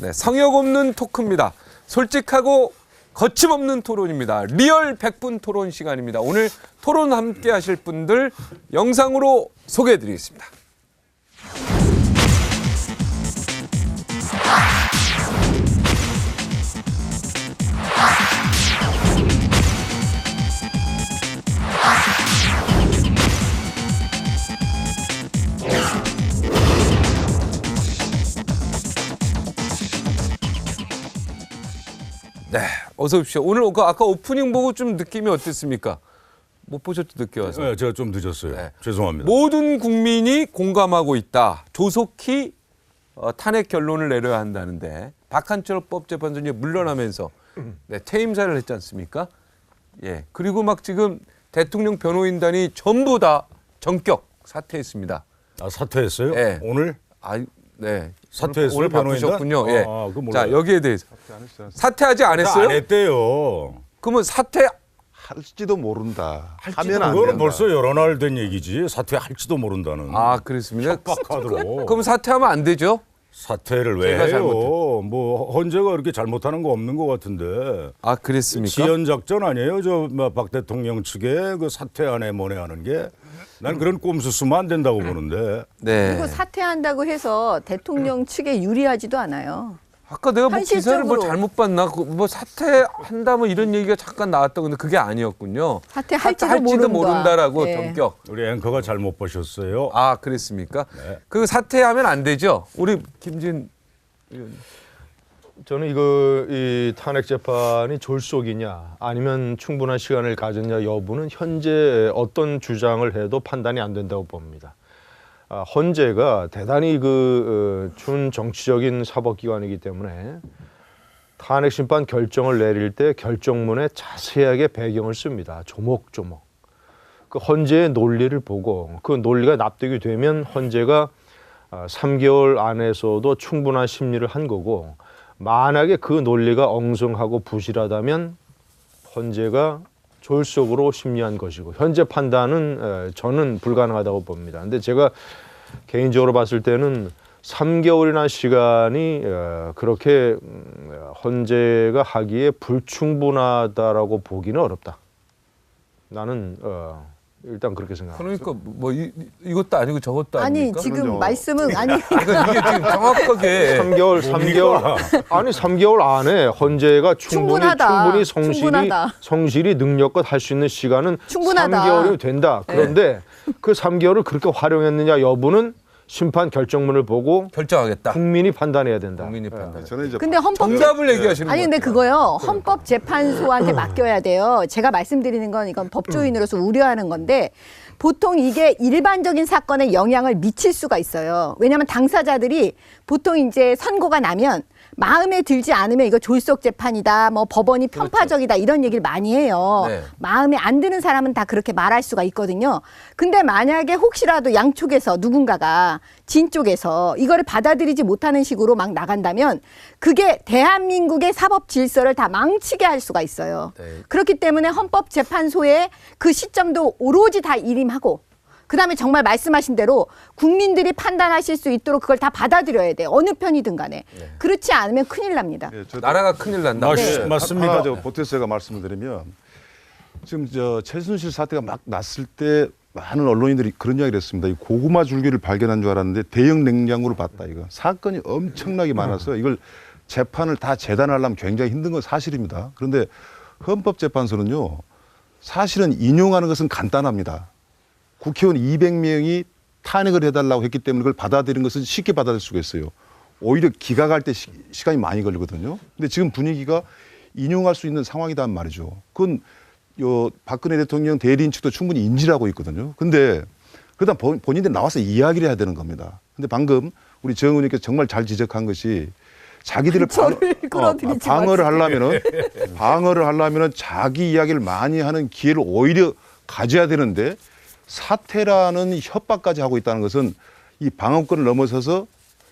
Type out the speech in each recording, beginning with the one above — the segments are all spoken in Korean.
네, 성역 없는 토크입니다. 솔직하고 거침없는 토론입니다. 리얼 100분 토론 시간입니다. 오늘 토론 함께 하실 분들 영상으로 소개해 드리겠습니다. 네, 어서 오십시오. 오늘 아까 오프닝 보고 좀 느낌이 어땠습니까? 못 보셨죠, 늦게 와서. 네, 제가 좀 늦었어요. 네. 죄송합니다. 모든 국민이 공감하고 있다. 조속히 탄핵 결론을 내려야 한다는데 박한철 법재판소장이 물러나면서 네, 퇴임사를 했지 않습니까? 예. 그리고 막 지금 대통령 변호인단이 전부 다 전격 사퇴했습니다. 아, 사퇴했어요? 네. 오늘? 네. 사퇴했어요, 오늘 변호인단? 바쁘셨군요. 예. 그거 몰라요. 자, 여기에 대해서 사퇴하지 않았어요? 안 했대요. 그러면 사퇴 할지도 모른다. 할지도 하면 안 그거는 된다. 벌써 여러 날 된 얘기지. 사퇴할지도 모른다는. 아, 그렇습니다. 협박하도록. 그럼 사퇴하면 안 되죠? 사퇴를 왜 제가 해요? 잘못했- 뭐 헌재가 그렇게 잘못하는 거 없는 것 같은데. 아, 그랬습니까? 지연 작전 아니에요? 박 대통령 측에 그 사퇴안에 뭐네 하는 게. 난 그런 꼼수 쓰면 안 된다고 보는데. 네. 그리고 사퇴한다고 해서 대통령 측에 유리하지도 않아요. 아까 내가 뭐 기사를 뭐 현실적으로. 잘못 봤나? 뭐 사퇴한다 뭐 이런 얘기가 잠깐 나왔다. 근데 그게 아니었군요. 사퇴할지도 모른다라고 예. 전격. 우리 앵커가 잘못 보셨어요. 아, 그랬습니까? 네. 그 사퇴하면 안 되죠. 우리 김진 의원. 저는 이 탄핵 재판이 졸속이냐 아니면 충분한 시간을 가졌냐 여부는 현재 어떤 주장을 해도 판단이 안 된다고 봅니다. 헌재가 대단히 준정치적인 사법기관이기 때문에 탄핵 심판 결정을 내릴 때 결정문에 자세하게 배경을 씁니다. 조목조목. 그 헌재의 논리를 보고 그 논리가 납득이 되면 헌재가 3개월 안에서도 충분한 심리를 한 거고, 만약에 그 논리가 엉성하고 부실하다면 헌재가 졸속으로 심리한 것이고, 현재 판단은 저는 불가능하다고 봅니다. 근데 제가 개인적으로 봤을 때는 3개월이나 시간이 그렇게 헌재가 하기에 불충분하다라고 보기는 어렵다. 나는 일단 그렇게 생각합니다. 그러니까 뭐 이것도 아니고 저것도 아니 아닙니까? 지금 그럼요. 말씀은 아니 그러니까 이게 지금 정확하게 3개월 안에 헌재가 충분하다. 충분히 충분하다. 성실히 능력껏 할 수 있는 시간은 충분하다. 3개월이 된다. 그런데 그 3개월을 그렇게 활용했느냐 여부는 심판 결정문을 보고 결정하겠다. 국민이 판단해야 된다. 국민이 판단. 저는 이제 근데 헌법 정답을 얘기하시는 아니 근데 것 같아요. 그거요. 헌법재판소한테 맡겨야 돼요. 제가 말씀드리는 건 이건 법조인으로서 우려하는 건데, 보통 이게 일반적인 사건에 영향을 미칠 수가 있어요. 왜냐하면 당사자들이 보통 이제 선고가 나면 마음에 들지 않으면 이거 졸속 재판이다, 뭐 법원이 편파적이다 이런 얘기를 많이 해요. 네. 마음에 안 드는 사람은 다 그렇게 말할 수가 있거든요. 근데 만약에 혹시라도 양쪽에서 누군가가 진 쪽에서 이거를 받아들이지 못하는 식으로 막 나간다면 그게 대한민국의 사법 질서를 다 망치게 할 수가 있어요. 네. 그렇기 때문에 헌법재판소의 그 시점도 오로지 다 일임하고, 그다음에 정말 말씀하신 대로 국민들이 판단하실 수 있도록 그걸 다 받아들여야 돼요. 어느 편이든 간에. 그렇지 않으면 큰일 납니다. 예, 저도 나라가 큰일 난다. 맞습니다. 하나 보태서 제가 말씀을 드리면, 지금 최순실 사태가 막 났을 때 많은 언론인들이 그런 이야기를 했습니다. 이 고구마 줄기를 발견한 줄 알았는데 대형 냉장고를 봤다. 이거 사건이 엄청나게 많아서 이걸 재판을 다 재단하려면 굉장히 힘든 건 사실입니다. 그런데 헌법재판소는요, 사실은 인용하는 것은 간단합니다. 국회의원 200명이 탄핵을 해달라고 했기 때문에 그걸 받아들인 것은 쉽게 받아들일 수가 있어요. 오히려 기각할 때 시간이 많이 걸리거든요. 근데 지금 분위기가 인용할 수 있는 상황이란 말이죠. 그건 박근혜 대통령 대리인 측도 충분히 인지를 하고 있거든요. 근데 그다음 본인들이 나와서 이야기를 해야 되는 겁니다. 근데 방금 우리 정 의원님께서 정말 잘 지적한 것이 자기들을 방어를 하려면은 자기 이야기를 많이 하는 기회를 오히려 가져야 되는데, 사퇴라는 협박까지 하고 있다는 것은 이 방어권을 넘어서서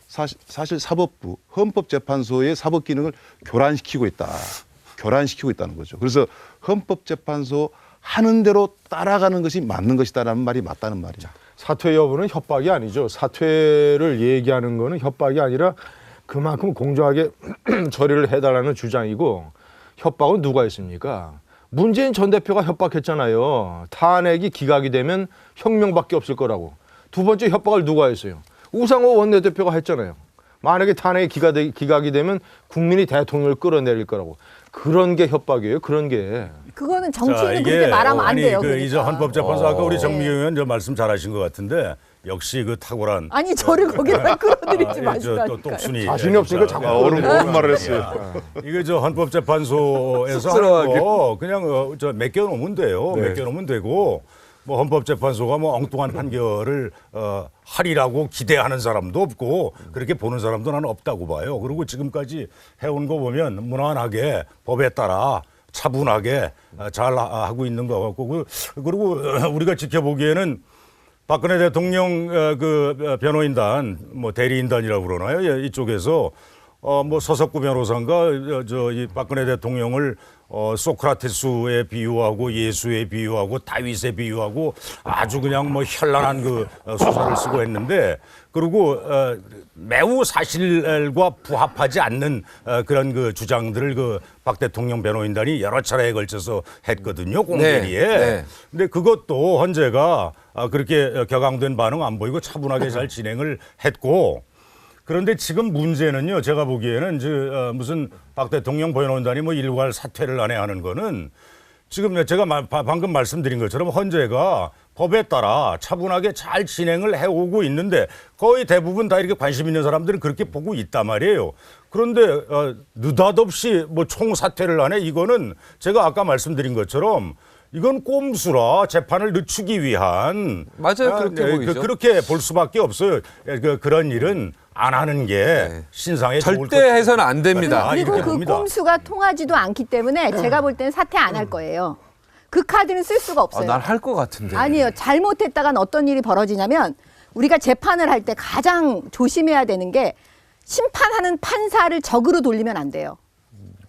사실 사법부, 헌법재판소의 사법 기능을 교란시키고 있다는 거죠. 그래서 헌법재판소 하는 대로 따라가는 것이 맞는 것이다라는 말이 맞다는 말이죠. 사퇴 여부는 협박이 아니죠. 사퇴를 얘기하는 거는 협박이 아니라 그만큼 공정하게 처리를 해달라는 주장이고 협박은 누가 했습니까? 문재인 전 대표가 협박했잖아요. 탄핵이 기각이 되면 혁명밖에 없을 거라고. 두 번째 협박을 누가 했어요? 우상호 원내대표가 했잖아요. 만약에 탄핵이 기각이 되면 국민이 대통령을 끌어내릴 거라고. 그런 게 협박이에요. 그런 게. 그거는 정치인은 그렇게 말하면 안 돼요. 이제 그러니까. 헌법재판소 아까 우리 정미경 의원 저 말씀 잘하신 것 같은데 역시 그 탁월한 아니 저를 거기다 끌어들이지 또 마시라니까요. 똑순이 자신이 없으니까 자꾸 옳은 말을 했어요. 이게 저 헌법재판소에서 하는 거 그냥 저 맡겨놓으면 돼요. 네. 맡겨놓으면 되고 뭐 헌법재판소가 뭐 엉뚱한 판결을 하리라고 기대하는 사람도 없고 그렇게 보는 사람도 나는 없다고 봐요. 그리고 지금까지 해온 거 보면 무난하게 법에 따라 차분하게 잘 하고 있는 것 같고 그리고 우리가 지켜보기에는 박근혜 대통령 그 변호인단 뭐 대리인단이라고 그러나요? 이쪽에서 뭐 서석구 변호사인가 저 이 박근혜 대통령을 소크라테스에 비유하고 예수에 비유하고 다윗에 비유하고 아주 그냥 뭐 현란한 그 수사를 쓰고 했는데 그리고 매우 사실과 부합하지 않는 그런 그 주장들을 그 박 대통령 변호인단이 여러 차례에 걸쳐서 했거든요. 공개리에. 네. 근데 그것도 헌재가 그렇게 격앙된 반응 안 보이고 차분하게 잘 진행을 했고 그런데 지금 문제는요. 제가 보기에는 무슨 박 대통령 변호인단이 뭐 일괄 사퇴를 안 해 하는 거는 지금 제가 방금 말씀드린 것처럼 헌재가 법에 따라 차분하게 잘 진행을 해오고 있는데 거의 대부분 다 이렇게 관심 있는 사람들은 그렇게 보고 있단 말이에요. 그런데 느닷없이 뭐 총사퇴를 안 해 이거는 제가 아까 말씀드린 것처럼 이건 꼼수라 재판을 늦추기 위한 맞아요. 그렇게 보이죠. 그렇게 볼 수밖에 없어요. 그런 일은 안 하는 게 신상에 좋을 절대 해서는 안 됩니다. 그리고 이렇게 그 봅니다. 꼼수가 통하지도 않기 때문에 제가 볼 때는 사퇴 안 할 거예요. 그 카드는 쓸 수가 없어요. 난 할 것 같은데. 아니에요. 잘못했다간 어떤 일이 벌어지냐면 우리가 재판을 할 때 가장 조심해야 되는 게 심판하는 판사를 적으로 돌리면 안 돼요.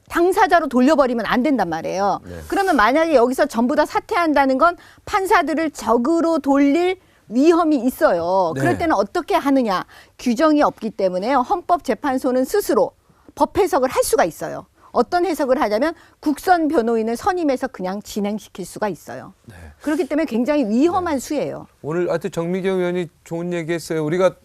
당사자로 돌려버리면 안 된단 말이에요. 그러면 만약에 여기서 전부 다 사퇴한다는 건 판사들을 적으로 돌릴 위험이 있어요. 그럴 네. 때는 어떻게 하느냐. 규정이 없기 때문에요. 헌법재판소는 스스로 법 해석을 할 수가 있어요. 어떤 해석을 하냐면 국선 변호인을 선임해서 그냥 진행시킬 수가 있어요. 그렇기 때문에 굉장히 위험한 수예요. 오늘 하여튼 정미경 의원이 좋은 얘기했어요. 우리가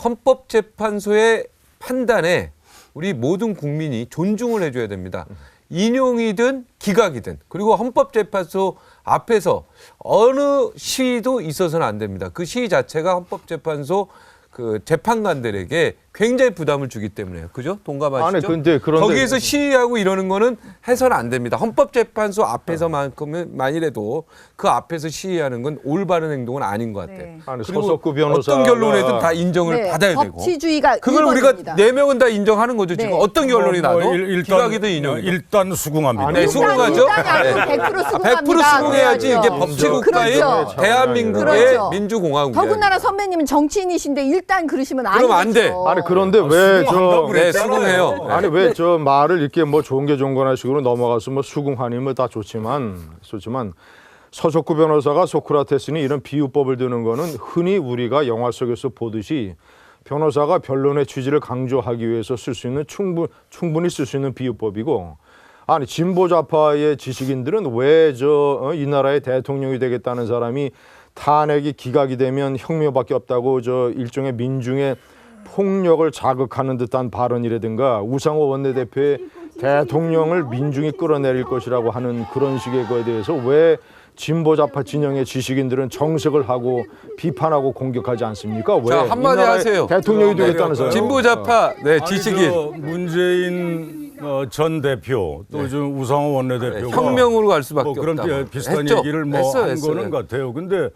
헌법재판소의 판단에 우리 모든 국민이 존중을 해줘야 됩니다. 인용이든 기각이든 그리고 헌법재판소 앞에서 어느 시위도 있어서는 안 됩니다. 그 시위 자체가 헌법재판소 그 재판관들에게 굉장히 부담을 주기 때문에요. 그죠? 동감하시죠? 아니, 근데 그런데 거기에서 시위하고 이러는 거는 해서는 안 됩니다. 헌법재판소 앞에서만이라도 그 앞에서 시위하는 건 올바른 행동은 아닌 것 같아요. 네. 아니, 그리고 서석구 변호사가 어떤 결론에든 다 인정을 받아야 되고. 법치주의가 그걸 1번입니다. 우리가 4명은 다 인정하는 거죠. 지금 네. 어떤 결론이 나도 일단 기각이든 인용이든. 일단 수긍합니다. 네, 수긍하죠. 일단이 아니고 100% 수긍합니다. 100% 수긍해야지 그래야죠. 이게 법치국가의 그렇죠. 대한민국의 그렇죠. 민주공화국이에요. 더군다나 선배님은 정치인이신데 일단 그러시면 안 그럼 안 돼. 되죠. 아니 그런데 왜 저 네, 수긍해요. 아니 왜 저 말을 이렇게 뭐 좋은 게 좋은 거나 식으로 넘어가서 뭐 수긍하니 뭐 다 좋지만 서석구 변호사가 소크라테스니 이런 비유법을 드는 거는 흔히 우리가 영화 속에서 보듯이 변호사가 변론의 취지를 강조하기 위해서 쓸 수 있는 충분히 쓸 수 있는 비유법이고 아니 진보 좌파의 지식인들은 왜 이 나라의 대통령이 되겠다는 사람이 탄핵이 기각이 되면 혁명밖에 없다고 저 일종의 민중의 폭력을 자극하는 듯한 발언이라든가 우상호 원내대표의 대통령을 민중이 끌어내릴 것이라고 하는 그런 식의 거에 대해서 왜 진보 좌파 진영의 지식인들은 정색을 하고 비판하고 공격하지 않습니까? 왜 자, 한마디 이 나라의 하세요. 대통령이 되겠다는 사람? 진보 좌파 지식인 문재인 전 대표 또 좀 우상호 원내대표가 혁명으로 갈 수밖에 뭐 그런 없다. 비슷한 했죠. 얘기를 뭐 했어요, 한 했어요. 거는 같아요. 근데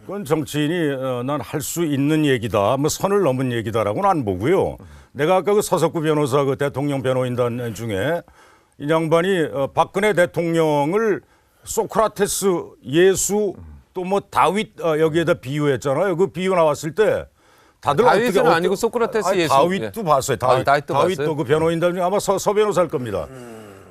그건 정치인이 난 할 수 있는 얘기다, 뭐 선을 넘은 얘기다라고는 안 보고요. 내가 아까 그 서석구 변호사 그 대통령 변호인단 중에 이 양반이 박근혜 대통령을 소크라테스, 예수 또 뭐 다윗 여기에다 비유했잖아요. 그 비유 나왔을 때 다들 다윗은 아니고 소크라테스 예수. 다윗도 봤어요. 다윗도 다윗도 봤어요? 그 변호인단 중에 아마 서 변호사일 겁니다.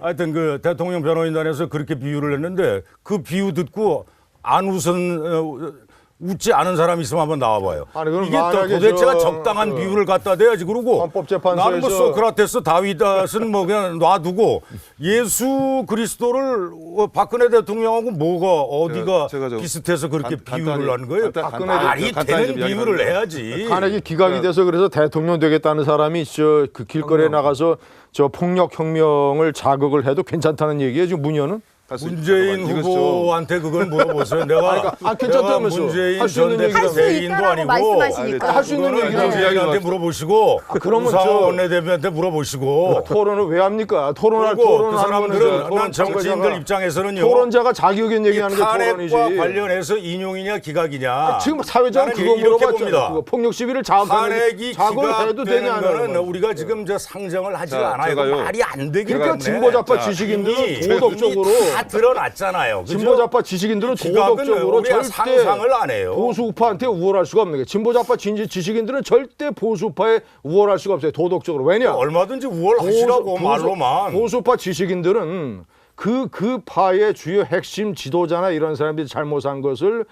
하여튼 그 대통령 변호인단에서 그렇게 비유를 했는데 그 비유 듣고 안 웃은 웃지 않은 사람이 있으면 한번 나와봐요. 아니, 그럼 이게 또 만약에 도대체가 적당한 비유를 갖다 대야지. 그러고 헌법재판소에서- 나는 뭐 소크라테스, 다윗은 뭐 그냥 놔두고 예수 그리스도를 박근혜 대통령하고 뭐가 어디가 제가 저 비슷해서 그렇게 비유를 하는 거예요? 간단히 말이 간단히 되는 좀 비유를 이야기하면 해야지. 탄핵이 기각이 돼서 그래서 대통령 되겠다는 사람이 그 길거리에 나가서 저 폭력 혁명을 자극을 해도 괜찮다는 얘기예요. 지금 문현은? 문재인 이거 좀- 후보한테 그걸 물어보세요. 내가 괜찮다면서. 문재인 할수 전 있는 대표 얘기를 할 수 대리인도 있다라고 아니고 말씀하시니까. 할 수 있는 그거는 얘기를 문재인한테 물어보시고 그러면 우상호 저- 원내대표한테 물어보시고 토론을 왜 합니까? 토론할 그리고 그 토론하는 사람들은 거는 난 정치인들 입장에서는요. 토론자가 자기 의견 이 얘기하는 게 토론이지. 탄핵과 관련해서 인용이냐 기각이냐. 지금 사회자는 나는 그거 이렇게 물어봤잖아. 봅니다. 그거 폭력 시비를 자극하는 탄핵이 자극을 해도 기각되는 되냐 안 거는 되냐. 우리가 지금 저 상정을 하지 자, 않아요. 제가요. 말이 안 되기 그러니까 때문에. 진보좌파 지식인들은 도덕적으로 이미 다 드러났잖아요. 그죠? 진보좌파 지식인들은 기각은 도덕적으로 우리가 절대 상상을 안 해요. 보수우파한테 우월할 수가 없는 게 진보좌파 지식인들은 절대 보수우파에 우월할 수가 없어요. 도덕적으로. 왜냐? 얼마든지 우월하시라고 말로만. 보수파 지식인들은 그 파의 주요 핵심 지도자나 이런 사람들이 잘못한 것을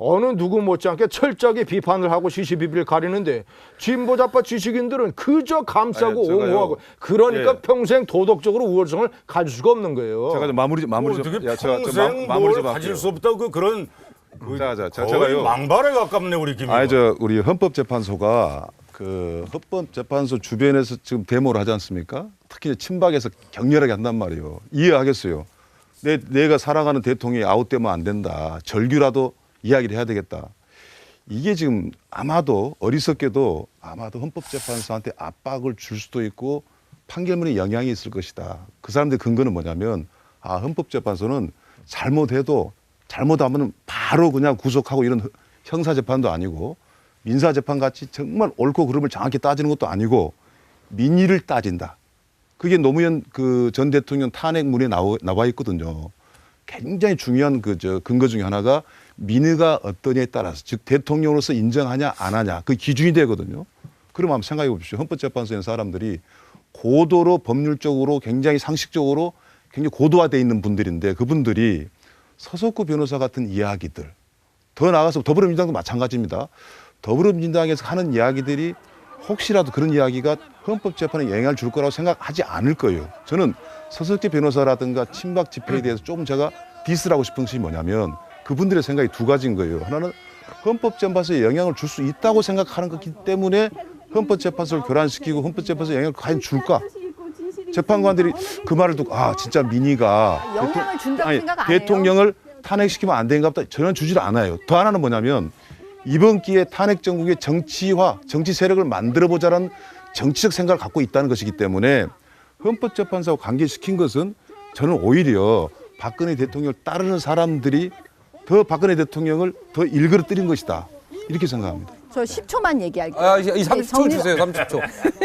어느 누구 못지않게 철저하게 비판을 하고 시시비비를 가리는데 진보좌파 지식인들은 그저 감싸고 아니, 제가요. 옹호하고 그러니까 예. 평생 도덕적으로 우월성을 가질 수가 없는 거예요. 제가 좀 마무리 뭐 좀 어떻게 야, 제가 좀 평생 마무리 뭘 좀 가질 할게요. 수 없다고 그런 자, 거의 제가요. 망발에 가깝네 우리 김 의원. 우리 헌법재판소가 그 헌법재판소 주변에서 지금 데모를 하지 않습니까? 특히 친박에서 격렬하게 한단 말이에요. 이해하겠어요. 내가 살아가는 대통령이 아웃되면 안 된다. 절규라도 이야기를 해야 되겠다. 이게 지금 아마도 어리석게도 아마도 헌법재판소한테 압박을 줄 수도 있고 판결문에 영향이 있을 것이다. 그 사람들의 근거는 뭐냐면 헌법재판소는 잘못해도 잘못하면 바로 그냥 구속하고 이런 형사재판도 아니고 민사재판 같이 정말 옳고 그름을 정확히 따지는 것도 아니고 민의를 따진다. 그게 노무현 그 전 대통령 탄핵문에 나와 있거든요. 굉장히 중요한 근거 중에 하나가 민의가 어떠냐에 따라서 즉 대통령으로서 인정하냐 안 하냐 그 기준이 되거든요. 그럼 한번 생각해 보십시오. 헌법재판소에 있는 사람들이 고도로 법률적으로 굉장히 상식적으로 굉장히 고도화되어 있는 분들인데 그분들이 서석구 변호사 같은 이야기들 더 나아가서 더불어민주당도 마찬가지입니다. 더불어민주당에서 하는 이야기들이 혹시라도 그런 이야기가 헌법재판에 영향을 줄 거라고 생각하지 않을 거예요. 저는 서석기 변호사라든가 친박 집회에 대해서 조금 제가 디스를 하고 싶은 것이 뭐냐면 그분들의 생각이 두 가지인 거예요. 하나는 헌법재판소에 영향을 줄 수 있다고 생각하는 거기 때문에 헌법재판소를 교란시키고 헌법재판소에 영향을 과연 줄까? 재판관들이 그 말을 듣고 진짜 민의가 영향을 준다고 생각 안 해요? 대통령을 탄핵시키면 안 되는가 보다 전혀 주지를 않아요. 더 하나는 뭐냐면 이번 기회에 탄핵 정국의 정치화, 정치 세력을 만들어보자는 정치적 생각을 갖고 있다는 것이기 때문에 헌법재판소하고 관계시킨 것은 저는 오히려 박근혜 대통령을 따르는 사람들이 더 박근혜 대통령을 더 일그러뜨린 것이다. 이렇게 생각합니다. 저 10초만 얘기할게요. 이 30초 주세요. 30초.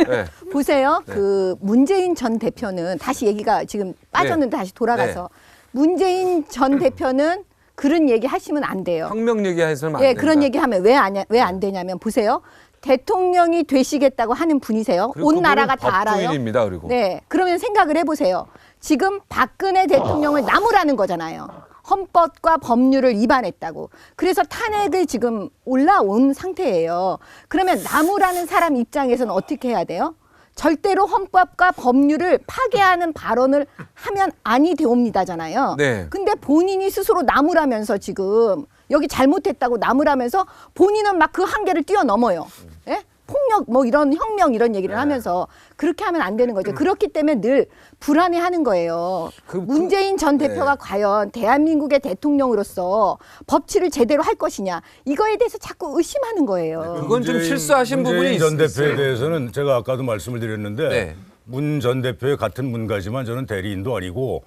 네. 보세요. 그 문재인 전 대표는 다시 얘기가 지금 빠졌는데 다시 돌아가서 문재인 전 대표는 그런 얘기 하시면 안 돼요. 혁명 얘기해서는 안 예, 된다. 그런 얘기하면 왜 안 되냐면 보세요. 대통령이 되시겠다고 하는 분이세요. 그리고 온 그분은 나라가 다 알아요. 법조인입니다. 그리고. 네, 그러면 생각을 해보세요. 지금 박근혜 대통령을 나무라는 거잖아요. 헌법과 법률을 위반했다고. 그래서 탄핵이 지금 올라온 상태예요. 그러면 나무라는 사람 입장에서는 어떻게 해야 돼요? 절대로 헌법과 법률을 파괴하는 발언을 하면 아니 되옵니다잖아요. 네. 근데 본인이 스스로 나무라면서 지금 여기 잘못했다고 나무라면서 본인은 막 그 한계를 뛰어넘어요. 예? 폭력 뭐 이런 혁명 이런 얘기를 하면서 그렇게 하면 안 되는 거죠. 그렇기 때문에 늘 불안해하는 거예요. 문재인 전 대표가 과연 대한민국의 대통령으로서 법치를 제대로 할 것이냐 이거에 대해서 자꾸 의심하는 거예요. 그건 좀 실수하신 부분이 문재인 전 있어요. 대표에 대해서는 제가 아까도 말씀을 드렸는데 네. 문 전 대표의 같은 문가지만 저는 대리인도 아니고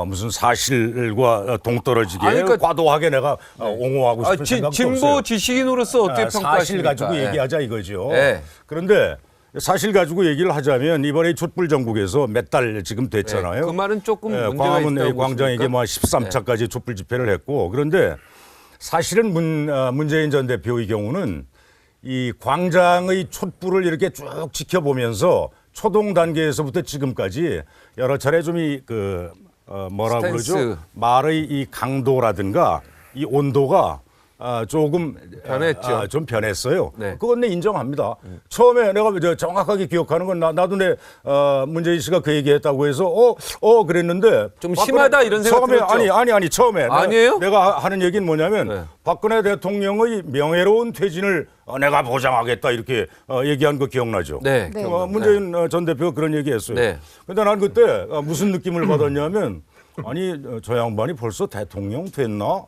무슨 사실과 동떨어지게 그러니까- 과도하게 내가 옹호하고 싶은 생각도 진보 없어요. 지식인으로서 어떻게 평가하십니까? 사실 가지고 예. 얘기하자 이거죠. 네. 그런데 사실 가지고 얘기를 하자면 이번에 촛불 전국에서 몇 달 지금 됐잖아요. 그 말은 조금 문제가 광화문 있다고 광장에게 보십니까? 뭐 13차까지 촛불 집회를 했고 그런데 사실은 문재인 전 대표의 경우는 이 광장의 촛불을 이렇게 쭉 지켜보면서 초동 단계에서부터 지금까지 여러 차례 좀 뭐라고 스탠스. 그러죠? 말의 이 강도라든가 이 온도가 조금 변했죠. 좀 변했어요. 네. 그건 내 인정합니다. 처음에 내가 저 정확하게 기억하는 건 나도 내 문재인 씨가 그 얘기했다고 해서 그랬는데 좀 심하다 이런 생각 처음에 들었죠? 아니 처음에 아니에요? 내가 하는 얘기는 뭐냐면 네. 박근혜 대통령의 명예로운 퇴진을 내가 보장하겠다 이렇게 얘기한 거 기억나죠? 네. 네. 문재인 전 대표가 그런 얘기했어요. 네. 근데 난 그때 무슨 느낌을 받았냐면 아니 저 양반이 벌써 대통령 됐나?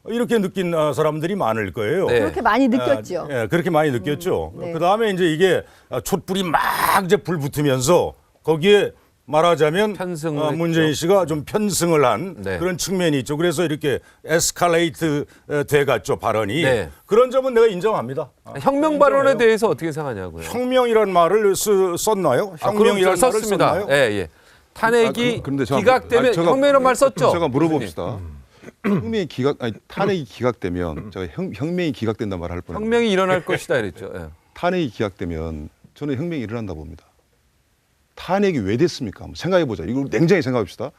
이렇게 느낀 사람들이 많을 거예요. 네. 그렇게 많이 느꼈죠. 예, 그렇게 많이 느꼈죠. 네. 그 다음에 이제 이게 촛불이 막 이제 불 붙으면서 거기에 말하자면 편승을 문재인 했죠. 씨가 좀 편승을 한 네. 그런 측면이 있죠. 그래서 이렇게 에스컬레이트 돼갔죠 발언이. 네. 그런 점은 내가 인정합니다. 혁명 발언에 대해서 어떻게 생각하냐고요? 혁명이라는 말을 썼나요? 그럼 혁명이라는 말을 썼습니다. 썼나요? 예, 예. 탄핵이 그런데 제가- 기각되면 제가- 혁명이라는 말 썼죠? 제가 물어봅시다. 혁명이 탄핵이 기각되면 제가 혁명이 기각된다 말할 뻔했는데 혁명이 일어날 것이다 이랬죠. 예. 탄핵이 기각되면 저는 혁명이 일어난다 봅니다. 탄핵이 왜 됐습니까? 한번 생각해 보자. 이걸 냉정히 생각해 봅시다.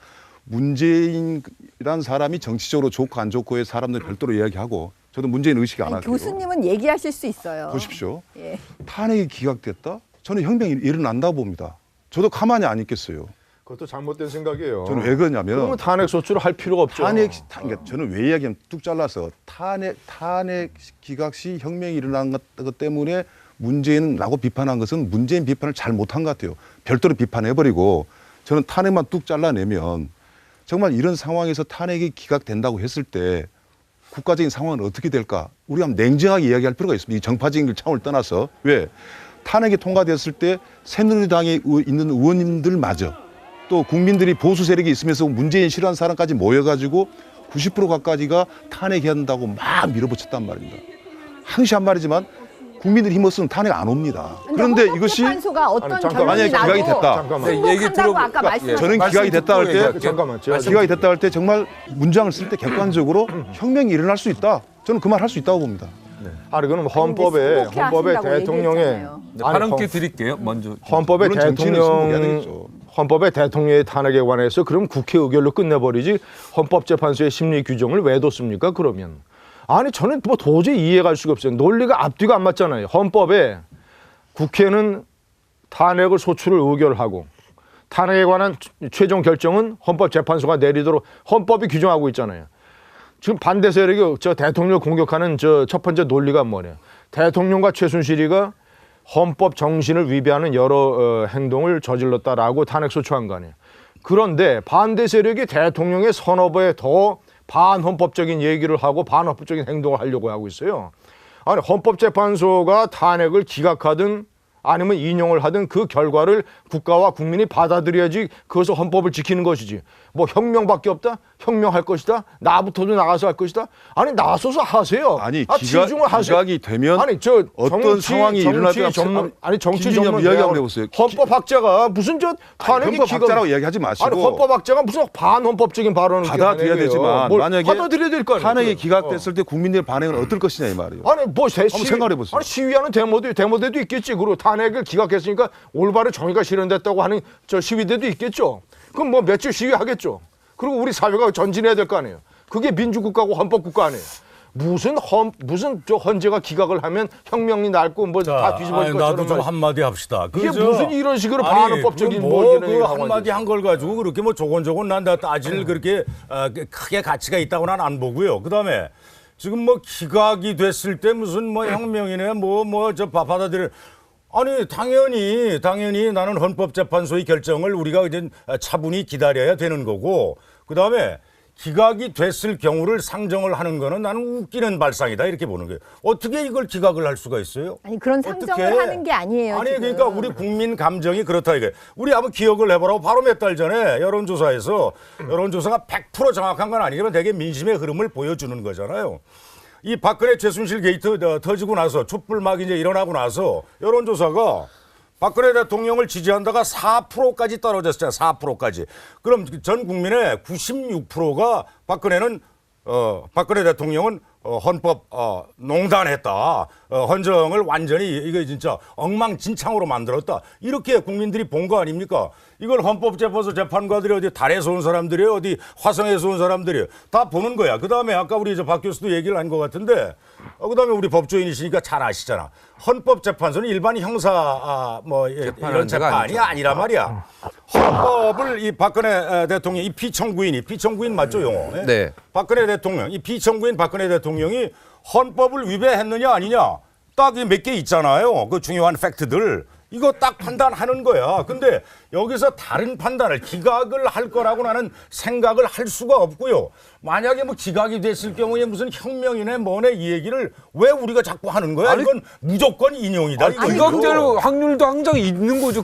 문재인이란 사람이 정치적으로 좋고 안 좋고의 사람들 별도로 이야기하고 저도 문재인 의식 안 아니, 할게요. 교수님은 얘기하실 수 있어요. 보십시오. 예. 탄핵이 기각됐다? 저는 혁명이 일어난다고 봅니다. 저도 가만히 안 있겠어요. 그것도 잘못된 생각이에요. 저는 왜 그러냐면 그러면 탄핵 소추를 할 필요가 없죠. 그러니까 저는 왜 이야기하면 뚝 잘라서 탄핵 기각 시 혁명이 일어난 것 때문에 문재인이라고 비판한 것은 문재인 비판을 잘 못한 것 같아요. 별도로 비판해버리고 저는 탄핵만 뚝 잘라내면 정말 이런 상황에서 탄핵이 기각된다고 했을 때 국가적인 상황은 어떻게 될까? 우리가 한번 냉정하게 이야기할 필요가 있습니다. 이 정파적인 차원을 떠나서. 왜? 탄핵이 통과됐을 때 새누리당에 있는 의원님들마저 또 국민들이 보수 세력이 있으면서 문재인 싫어하는 사람까지 모여가지고 90% 가까이가 탄핵해야 한다고 막 밀어붙였단 말입니다. 항시한 말이지만 국민들이 힘없으면 탄핵 안 옵니다. 그런데 이것이 판소가 어떤 아니, 잠깐만. 결론이 만약에 기각이 나도 됐다. 잠깐만. 네, 얘기 승복한다고 들어보- 아까 예. 말씀하셨죠. 저는 말씀 기각이 됐다 할 듣고 때 얘기할게요. 잠깐만. 기각이 됐다 할 때 정말 문장을 쓸 때 객관적으로 혁명이 일어날 수 있다. 저는 그 말 할 수 있다고 봅니다. 아니 그럼 근데 헌법에 승복해 하신다고 대통령의 얘기했잖아요. 네, 아니, 발언기 드릴게요. 먼저. 헌법에 물론 정치인은 승복해야 대통령 되겠죠. 헌법에 대통령의 탄핵에 관해서 그럼 국회 의결로 끝내버리지 헌법재판소의 심리 규정을 왜 뒀습니까? 그러면 아니 저는 뭐 도저히 이해할 수가 없어요. 논리가 앞뒤가 안 맞잖아요. 헌법에 국회는 탄핵을 소추를 의결하고 탄핵에 관한 최종 결정은 헌법재판소가 내리도록 헌법이 규정하고 있잖아요. 지금 반대 세력이 저 대통령을 공격하는 저 첫 번째 논리가 뭐냐? 대통령과 최순실이가 헌법 정신을 위배하는 여러 행동을 저질렀다라고 탄핵 소추한 거 아니에요. 그런데 반대 세력이 대통령의 선언에 더 반헌법적인 얘기를 하고 반헌법적인 행동을 하려고 하고 있어요. 아니 헌법재판소가 탄핵을 기각하든 아니면 인용을 하든 그 결과를 국가와 국민이 받아들여야지 그것을 헌법을 지키는 것이지. 뭐 혁명밖에 없다? 혁명할 것이다? 나부터도 나가서 할 것이다? 아니 나서서 하세요. 아니 지중을 하세요. 기각이 되면 아니 저 어떤 상황이 일어날까 전문 아니 정치 김준일 전문 이야기 한번 해보세요. 헌법학자가 무슨 저 탄핵이 헌법학자라고 이야기하지 마시고 아니 헌법학자가 무슨 반헌법적인 발언을 받아들여야 하는 되지만 뭘 만약에 받아들여야 될 거 아니에요. 탄핵이 기각됐을 때 국민들의 반응은 어떨 것이냐 이 말이에요. 아니 뭐 생각해 보세요. 아니 시위하는 데모대도 있겠지. 그리고 탄핵을 기각했으니까 올바른 정의가 실현됐다고 하는 저 시위대도 있겠죠. 그럼 뭐 며칠 시위하겠죠. 그리고 우리 사회가 전진해야 될 거 아니에요. 그게 민주국가고 헌법국가 아니에요. 무슨 저 헌재가 기각을 하면 혁명이 날고 뭐 다 뒤집어질 것처럼 나도 좀 한마디 합시다. 이게 무슨 이런 식으로 반헌법적인 뭐 이런 얘기를 하고 한마디 한 걸 가지고 그렇게 뭐 조곤조곤 난다 따질 그렇게 크게 가치가 있다고 난 안 보고요. 그다음에 지금 뭐 기각이 됐을 때 무슨 뭐 혁명이네 뭐 저 받아들일 아니 당연히 나는 헌법재판소의 결정을 우리가 이제 차분히 기다려야 되는 거고 그다음에 기각이 됐을 경우를 상정을 하는 거는 나는 웃기는 발상이다 이렇게 보는 거예요. 어떻게 이걸 기각을 할 수가 있어요? 아니 그런 상정을 어떻게? 하는 게 아니에요. 아니 지금. 그러니까 우리 국민 감정이 그렇다 이게. 우리 한번 기억을 해보라고 바로 몇 달 전에 여론조사에서 여론조사가 100% 정확한 건 아니지만 되게 민심의 흐름을 보여주는 거잖아요. 이 박근혜 최순실 게이트 터지고 나서 촛불 막 이제 일어나고 나서 여론조사가 박근혜 대통령을 지지한다가 4%까지 떨어졌잖아요. 4%까지. 그럼 전 국민의 96%가 박근혜 대통령은 헌법 농단했다. 헌정을 완전히 이거 진짜 엉망진창으로 만들었다. 이렇게 국민들이 본 거 아닙니까? 이걸 헌법재판소 재판관들이 어디 달에서 온 사람들이에요, 어디 화성에서 온 사람들이에요. 다 보는 거야. 그 다음에 아까 우리 박 교수도 얘기를 한 것 같은데, 그 다음에 우리 법조인이시니까 잘 아시잖아. 헌법재판소는 일반 형사 이런 재판이 아니란 말이야. 헌법을 이 박근혜 대통령, 이 피청구인 맞죠, 용어? 네. 박근혜 대통령, 이 피청구인 박근혜 대통령이 헌법을 위배했느냐 아니냐 딱 몇 개 있잖아요. 그 중요한 팩트들. 이거 딱 판단하는 거야. 근데 여기서 다른 판단을 기각을 할 거라고 나는 생각을 할 수가 없고요. 만약에 뭐 기각이 됐을 경우에 무슨 혁명이네 뭐네 이 얘기를 왜 우리가 자꾸 하는 거야? 아니, 이건 무조건 인용이다. 이거. 기각될 확률도 항상 있는 거죠.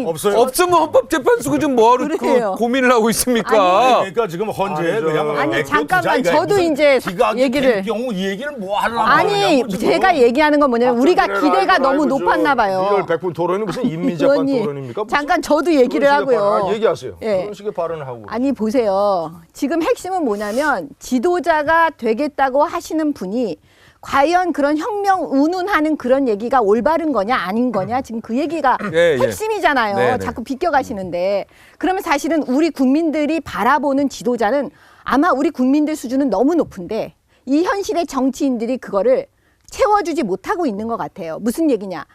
없어요. 없으면 헌법재판소가 좀 뭐하러 그 그래요. 고민을 하고 있습니까? 그러니까 지금 헌재 그냥 아니, 잠깐만, 저도 이제 기각이 얘기를- 될 경우 이 얘기를 뭐 하려고 아니, 하냐고 지금. 제가 얘기하는 건 뭐냐면 우리가 기대가 너무 아이고, 높았나 봐요. 리얼 100분 토론이 무슨 인민재판 의원님, 토론입니까? 무슨 잠깐 저도 얘기를 그런 식의 하고요. 발언, 얘기하세요. 예. 그런 식의 발언을 하고. 아니 보세요. 지금 핵심은 뭐냐면 지도자가 되겠다고 하시는 분이 과연 그런 혁명 운운하는 그런 얘기가 올바른 거냐 아닌 거냐 지금 그 얘기가 예, 예. 핵심이잖아요. 네, 네. 자꾸 비껴가시는데 그러면 사실은 우리 국민들이 바라보는 지도자는 아마 우리 국민들 수준은 너무 높은데 이 현실의 정치인들이 그거를 채워주지 못하고 있는 것 같아요. 무슨 얘기냐.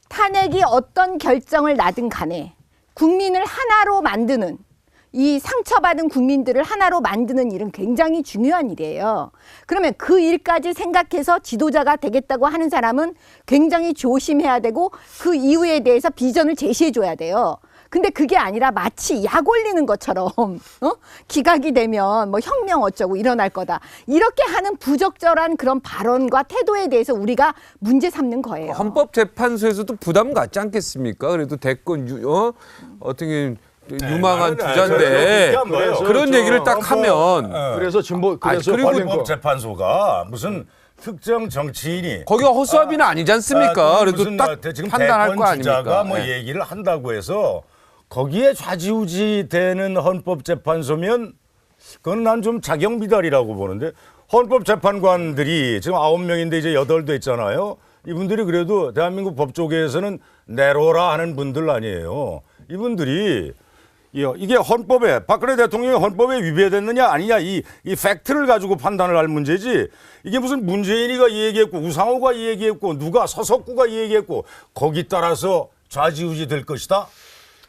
탄핵이 어떤 결정을 나든 간에 국민을 하나로 만드는 이 상처받은 국민들을 하나로 만드는 일은 굉장히 중요한 일이에요. 그러면 그 일까지 생각해서 지도자가 되겠다고 하는 사람은 굉장히 조심해야 되고 그 이유에 대해서 비전을 제시해 줘야 돼요. 근데 그게 아니라 마치 약 올리는 것처럼 기각이 되면 뭐 혁명 어쩌고 일어날 거다. 이렇게 하는 부적절한 그런 발언과 태도에 대해서 우리가 문제 삼는 거예요. 헌법재판소에서도 부담 갖지 않겠습니까? 그래도 대권 어떻게 유망한 나는 주자인데 그렇게 한 거예요. 그런 얘기를 딱 하면 그래서 진보 그래서 그리고 관련 거. 헌법재판소가 무슨 특정 정치인이 거기가 허수아비는 아니지 않습니까? 그래도 무슨 딱 지금 판단할 거 대권 주자가 아닙니까? 뭐 예. 얘기를 한다고 해서 거기에 좌지우지 되는 헌법재판소면 그건 난 좀 자격 미달이라고 보는데 헌법재판관들이 지금 9명인데 이제 8 됐잖아요. 이분들이 그래도 대한민국 법조계에서는 내로라 하는 분들 아니에요. 이분들이 이게 헌법에 박근혜 대통령이 헌법에 위배됐느냐 아니냐 이 팩트를 가지고 판단을 할 문제지 이게 무슨 문재인이가 이 얘기했고 우상호가 이 얘기했고 누가 서석구가 이 얘기했고 거기 따라서 좌지우지 될 것이다.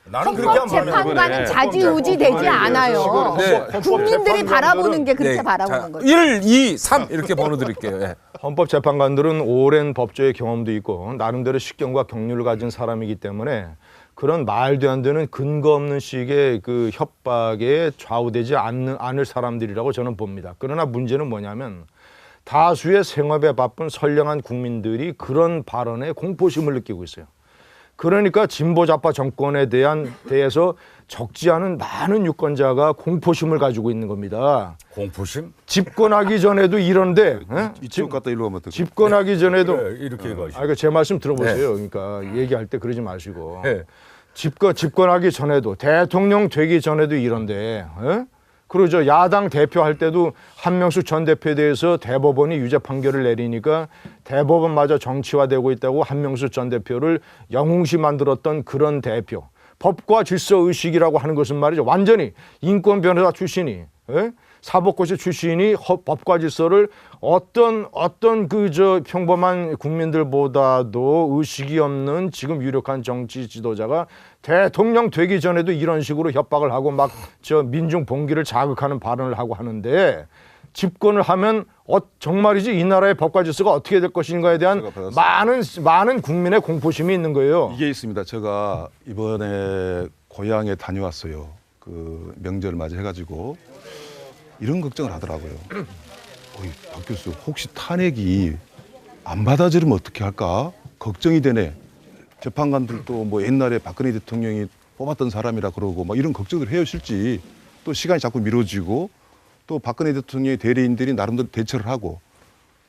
나는 그렇게 안 봐요. 헌법재판관은 좌지우지 되지 않아요. 네. 국민들이 바라보는 게 그렇게 네, 바라보는 거죠. 1, 2, 3 이렇게 번호 드릴게요. 예. 헌법재판관들은 오랜 법조의 경험도 있고 나름대로 식견과 경륜을 가진 사람이기 때문에 그런 말도 안 되는 근거 없는 식의 그 협박에 좌우되지 않을 사람들이라고 저는 봅니다. 그러나 문제는 뭐냐면 다수의 생업에 바쁜 선량한 국민들이 그런 발언에 공포심을 느끼고 있어요. 그러니까 진보 좌파 정권에 대해서 적지 않은 많은 유권자가 공포심을 가지고 있는 겁니다. 공포심? 집권하기 전에도 이런데 이쪽 갔다 일로 가면 어떡해. 집권하기 전에도 이렇게 가시죠. 그러니까 제 말씀 들어보세요. 그러니까 얘기할 때 그러지 마시고 네. 집권하기 전에도 대통령 되기 전에도 이런데 그러죠. 야당 대표할 때도 한명숙 전 대표에 대해서 대법원이 유죄 판결을 내리니까 대법원마저 정치화되고 있다고 한명숙 전 대표를 영웅시 만들었던 그런 대표. 법과 질서 의식이라고 하는 것은 말이죠. 완전히 인권 변호사 출신이 사법고시 출신이 법과 질서를 어떤 평범한 국민들보다도 의식이 없는 지금 유력한 정치 지도자가 대통령 되기 전에도 이런 식으로 협박을 하고 막 민중 봉기를 자극하는 발언을 하고 하는데 집권을 하면 정말이지 이 나라의 법과 질서가 어떻게 될 것인가에 대한 많은 국민의 공포심이 있는 거예요. 이게 있습니다. 제가 이번에 고향에 다녀왔어요. 그 명절 맞이해가지고 이런 걱정을 하더라고요. 박 교수 혹시 탄핵이 안 받아들이면 어떻게 할까? 걱정이 되네. 재판관들도 뭐 옛날에 박근혜 대통령이 뽑았던 사람이라 그러고 막 이런 걱정을 해오실지 또 시간이 자꾸 미뤄지고 또 박근혜 대통령의 대리인들이 나름대로 대처를 하고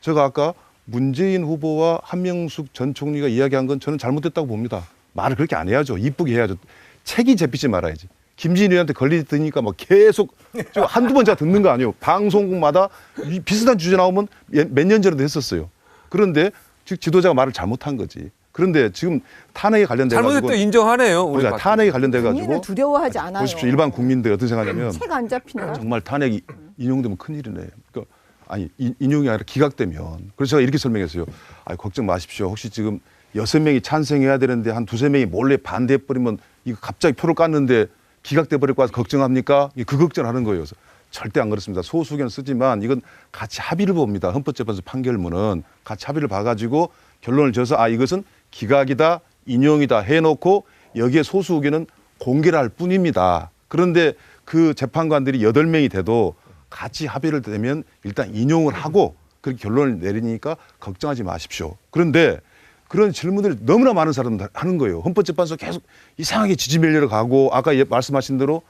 제가 아까 문재인 후보와 한명숙 전 총리가 이야기한 건 저는 잘못됐다고 봅니다. 말을 그렇게 안 해야죠. 이쁘게 해야죠. 책이 잡히지 말아야지. 김진희 의원한테 걸리더니까 막 계속 좀 한두 번 제가 듣는 거 아니에요. 방송국마다 이 비슷한 주제 나오면 몇 년 전에도 했었어요. 그런데 즉 지도자가 말을 잘못한 거지. 그런데 지금 탄핵에 관련돼 가지고 잘못했다 인정하네요. 우리 그러니까 탄핵에 관련돼 국민을 가지고 두려워하지 않아요. 보십시오. 일반 국민들이 어떻게 생각하냐면 책 안 잡힌다. 정말 탄핵이 인용되면 큰일이네. 그러니까 아니 인용이 아니라 기각되면. 그래서 제가 이렇게 설명했어요. 아 걱정 마십시오. 혹시 지금 6명이 찬성해야 되는데 한 2~3명이 몰래 반대해버리면 이거 갑자기 표를 깠는데 기각돼 버릴 거 걱정합니까? 그 걱정하는 거예요. 그래서 절대 안 그렇습니다. 소수 의견 쓰지만 이건 같이 합의를 봅니다. 헌법재판소 판결문은 같이 합의를 봐가지고 결론을 져서 아 이것은 기각이다, 인용이다 해놓고 여기에 소수 의견은 공개를 할 뿐입니다. 그런데 그 재판관들이 8명이 돼도 같이 합의를 되면 일단 인용을 하고 그렇게 결론을 내리니까 걱정하지 마십시오. 그런데 그런 질문들을 너무나 많은 사람들 하는 거예요. 헌법재판소 계속 이상하게 지지멸렬을 가고 아까 말씀하신 대로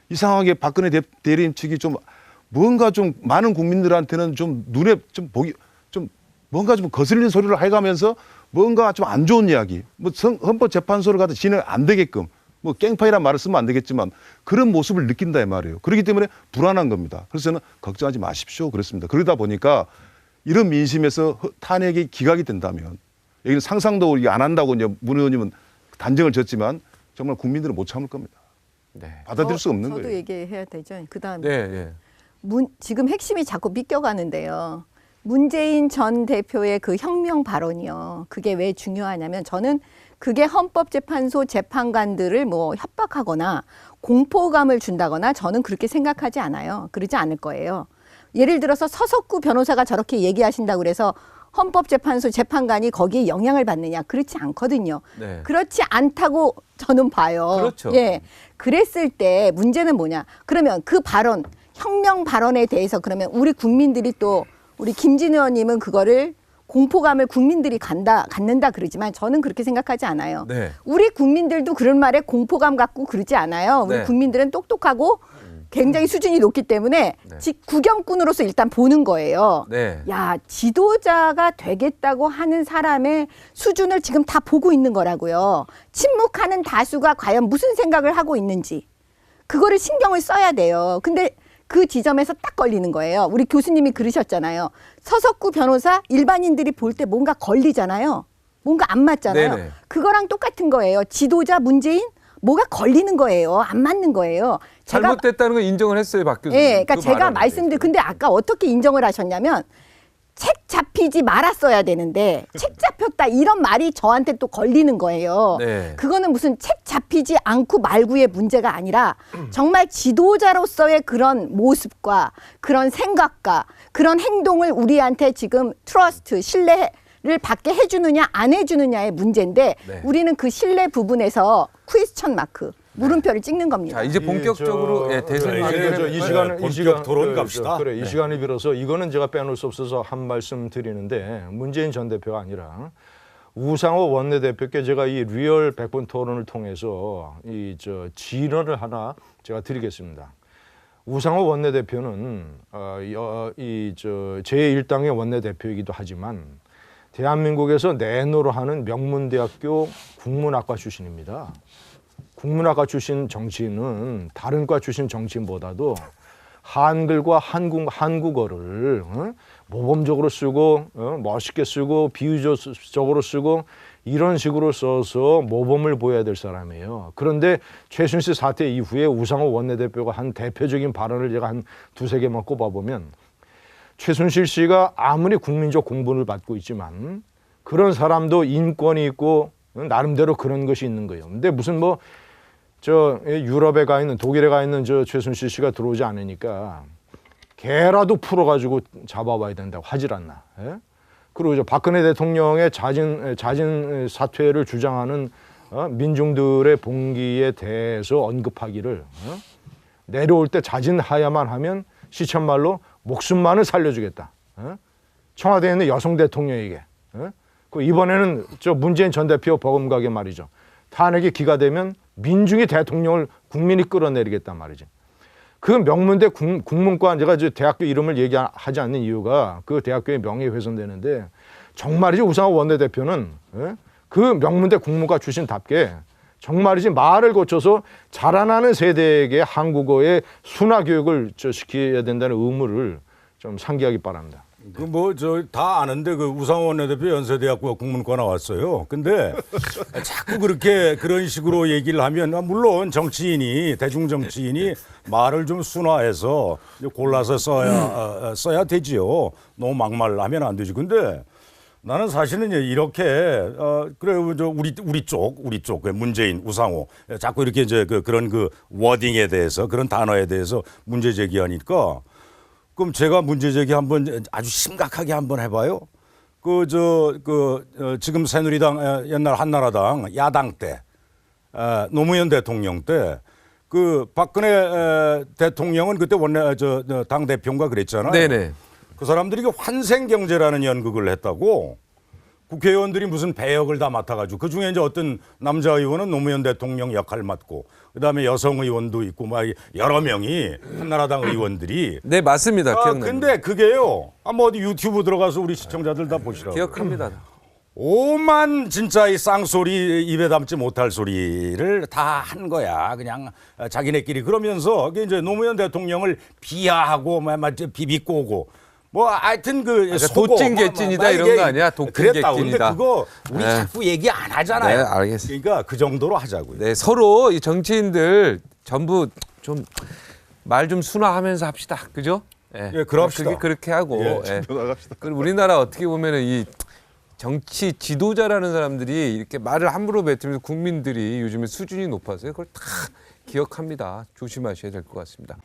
이상하게 박근혜 대리인 측이 좀 뭔가 좀 많은 국민들한테는 좀 눈에 좀 보기 좀 뭔가 좀 거슬리는 소리를 해가면서 뭔가 좀 안 좋은 이야기 뭐 헌법재판소를 가도 진행 안 되게끔 뭐 깽파이란 말을 쓰면 안 되겠지만 그런 모습을 느낀다 이 말이에요. 그렇기 때문에 불안한 겁니다. 그래서 저는 걱정하지 마십시오 그랬습니다. 그러다 보니까 이런 민심에서 탄핵이 기각이 된다면 여기는 상상도 안 한다고 이제 문 의원님은 단정을 졌지만 정말 국민들은 못 참을 겁니다. 네. 받아들일 수 없는 저도 거예요. 얘기해야 되죠. 그다음에 네, 네. 지금 핵심이 자꾸 믿겨가는데요. 문재인 전 대표의 그 혁명 발언이요. 그게 왜 중요하냐면 저는 그게 헌법재판소 재판관들을 뭐 협박하거나 공포감을 준다거나 저는 그렇게 생각하지 않아요. 그러지 않을 거예요. 예를 들어서 서석구 변호사가 저렇게 얘기하신다고 그래서 헌법재판소 재판관이 거기에 영향을 받느냐? 그렇지 않거든요. 네. 그렇지 않다고 저는 봐요. 그렇죠. 예. 그랬을 때 문제는 뭐냐? 그러면 그 발언, 혁명 발언에 대해서 그러면 우리 국민들이 또 우리 김진 의원님은 그거를 공포감을 국민들이 갖는다 그러지만 저는 그렇게 생각하지 않아요. 네. 우리 국민들도 그런 말에 공포감 갖고 그러지 않아요. 우리 네. 국민들은 똑똑하고 굉장히 수준이 높기 때문에 네. 구경꾼으로서 일단 보는 거예요. 네. 야, 지도자가 되겠다고 하는 사람의 수준을 지금 다 보고 있는 거라고요. 침묵하는 다수가 과연 무슨 생각을 하고 있는지 그거를 신경을 써야 돼요. 근데 그 지점에서 딱 걸리는 거예요. 우리 교수님이 그러셨잖아요. 서석구 변호사 일반인들이 볼 때 뭔가 걸리잖아요. 뭔가 안 맞잖아요. 네네. 그거랑 똑같은 거예요. 지도자 문재인 뭐가 걸리는 거예요. 안 맞는 거예요. 잘못됐다는 걸 인정을 했어요, 박 교수님. 예, 그러니까 그 제가 발언에 말씀드린 대해서. 근데 아까 어떻게 인정을 하셨냐면 책 잡히지 말았어야 되는데 책 잡혔다 이런 말이 저한테 또 걸리는 거예요. 네. 그거는 무슨 책 잡히지 않고 말고의 문제가 아니라 정말 지도자로서의 그런 모습과 그런 생각과 그런 행동을 우리한테 지금 트러스트, 신뢰를 받게 해주느냐 안 해주느냐의 문제인데 네. 우리는 그 신뢰 부분에서 퀘스천 마크, 물음표를 찍는 겁니다. 자, 이제 본격적으로 대선 그래, 관계를 이제 이 시간은 본격 토론 갑시다. 그래, 이 시간을 빌어서 이거는 제가 빼놓을 수 없어서 한 말씀 드리는데 문재인 전 대표가 아니라 우상호 원내대표께 제가 이 리얼 100분 토론을 통해서 진언을 하나 제가 드리겠습니다. 우상호 원내대표는 제1당의 원내대표이기도 하지만 대한민국에서 내노로 하는 명문대학교 국문학과 출신입니다. 국문학과 출신 정치인은 다른 과 출신 정치인보다도 한글과 한국어를 모범적으로 쓰고 멋있게 쓰고 비유적으로 쓰고 이런 식으로 써서 모범을 보여야 될 사람이에요. 그런데 최순실 사태 이후에 우상호 원내대표가 한 대표적인 발언을 제가 한 2~3개만 꼽아보면 최순실 씨가 아무리 국민적 공분을 받고 있지만 그런 사람도 인권이 있고 나름대로 그런 것이 있는 거예요. 근데 무슨 유럽에 가 있는 독일에 가 있는 최순실 씨가 들어오지 않으니까 개라도 풀어가지고 잡아봐야 된다고 하질 않나. 예? 그리고 박근혜 대통령의 자진 사퇴를 주장하는 민중들의 봉기에 대해서 언급하기를 내려올 때 자진하야만 하면 시쳇말로 목숨만을 살려주겠다. 청와대에 있는 여성 대통령에게. 그 이번에는 문재인 전 대표 버금가게 말이죠. 탄핵이 기각되면 민중이 대통령을 국민이 끌어내리겠단 말이지. 그 명문대 국문과 제가 대학교 이름을 얘기하지 않는 이유가 그 대학교의 명예훼손되는데 정말이지 우상호 원내대표는 그 명문대 국문과 출신답게 정말이지 말을 고쳐서 자라나는 세대에게 한국어의 순화 교육을 시켜야 된다는 의무를 좀 상기하기 바랍니다. 그 뭐 저 다 아는데 그 우상원 원내대표 연세대학교 국문과 나왔어요. 근데 자꾸 그렇게 그런 식으로 얘기를 하면 물론 정치인이 대중 정치인이 말을 좀 순화해서 골라서 써야 되지요. 너무 막말하면 안 되지. 근데 나는 사실은 이렇게 그래 저 우리 쪽 문재인 우상호 자꾸 이렇게 이제 그런 그 워딩에 대해서 그런 단어에 대해서 문제 제기하니까. 그럼 제가 문제 제기 한번 아주 심각하게 한번 해봐요. 지금 새누리당 옛날 한나라당 야당 때 노무현 대통령 때 그 박근혜 대통령은 그때 원내 당 대표인가 그랬잖아요. 네네. 그 사람들이 환생경제라는 연극을 했다고. 국회의원들이 무슨 배역을 다 맡아가지고 그 중에 이제 어떤 남자 의원은 노무현 대통령 역할 맡고 그다음에 여성 의원도 있고 막 여러 명이 한나라당 의원들이 네, 맞습니다. 기억납니다. 근데 그게요. 뭐 어디 유튜브 들어가서 우리 시청자들 다 보시라고. 기억합니다. 오만 진짜 이 쌍소리 입에 담지 못할 소리를 다 한 거야. 그냥 자기네끼리 그러면서 그게 이제 노무현 대통령을 비하하고 막 비비꼬고 뭐 하여튼 도찐개찐이다 이런 거 아니야? 그랬다. 근데 도찐개찐이다. 그거 우리 네. 자꾸 얘기 안 하잖아요. 네, 알겠습니다. 그러니까 그 정도로 하자고요. 네, 서로 이 정치인들 전부 좀 말 좀 순화하면서 합시다. 그죠? 예, 그럽시다. 그렇게 하고. 예, 예. 나갑시다. 그리고 우리나라 어떻게 보면은 이 정치 지도자라는 사람들이 이렇게 말을 함부로 뱉으면서 국민들이 요즘에 수준이 높아서요. 그걸 다 기억합니다. 조심하셔야 될 것 같습니다.